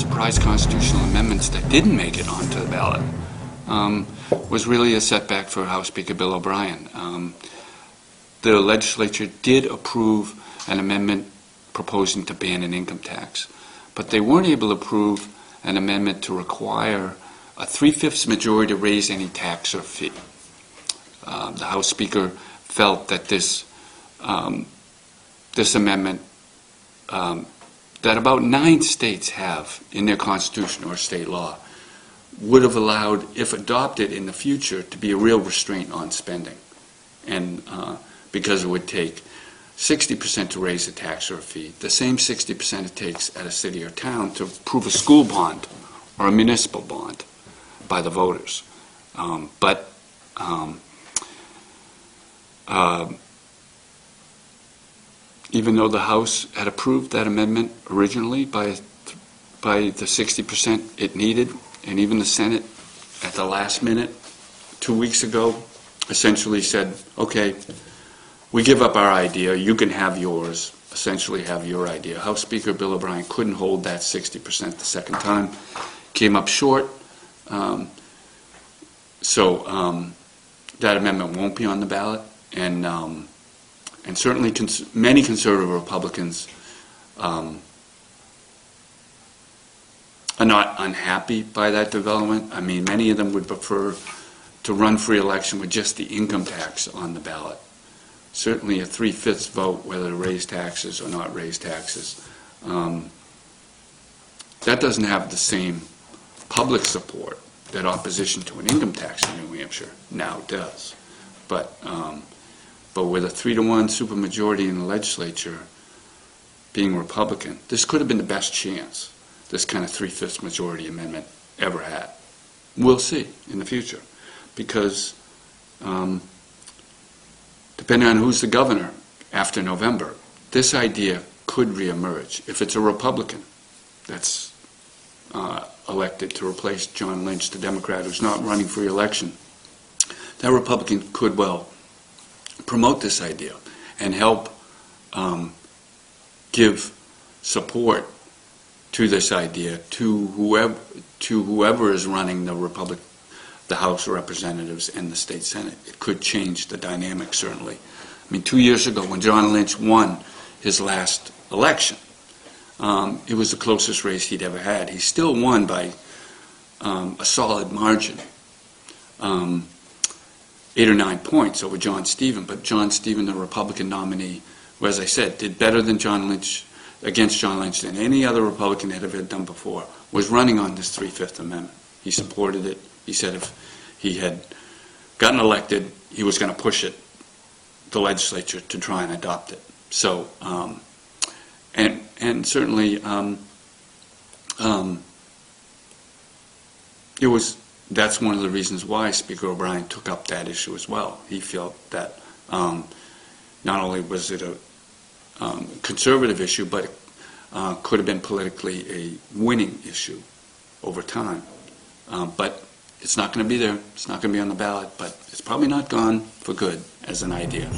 surprise constitutional amendments that didn't make it onto the ballot was really a setback for House Speaker Bill O'Brien. The legislature did approve an amendment proposing to ban an income tax, but they weren't able to approve an amendment to require a 3/5 majority to raise any tax or fee. The House Speaker felt that this amendment that about 9 states have in their constitution or state law would have allowed, if adopted in the future, to be a real restraint on spending. And because it would take 60% to raise a tax or a fee, the same 60% it takes at a city or town to approve a school bond or a municipal bond by the voters. Even though the House had approved that amendment originally by the 60% it needed, and even the Senate at the last minute 2 weeks ago essentially said, okay, we give up our idea, you can have yours, essentially have your idea. House Speaker Bill O'Brien couldn't hold that 60% the second time, came up short, so that amendment won't be on the ballot, and certainly many conservative Republicans are not unhappy by that development. I mean, many of them would prefer to run for election with just the income tax on the ballot. Certainly a 3/5 vote whether to raise taxes or not raise taxes. That doesn't have the same public support that opposition to an income tax in New Hampshire now does. But with a 3-to-1 supermajority in the legislature being Republican, this could have been the best chance this kind of 3/5 majority amendment ever had. We'll see in the future, because depending on who's the governor after November, this idea could reemerge. If it's a Republican that's elected to replace John Lynch, the Democrat who's not running for election, that Republican could well promote this idea and help give support to this idea to whoever is running the House of Representatives and the state Senate. It could change the dynamic, certainly. I mean, 2 years ago when John Lynch won his last election, it was the closest race he'd ever had. He still won by a solid margin, 8 or 9 points over John Stephen, but John Stephen, the Republican nominee, who, as I said, did better than against John Lynch than any other Republican had ever done before, was running on this 3/5 amendment. He supported it. He said if he had gotten elected, he was going to push it, the legislature, to try and adopt it. So, and certainly, that's one of the reasons why Speaker O'Brien took up that issue as well. He felt that not only was it a conservative issue, but it could have been politically a winning issue over time. But it's not going to be there. It's not going to be on the ballot, but it's probably not gone for good as an idea.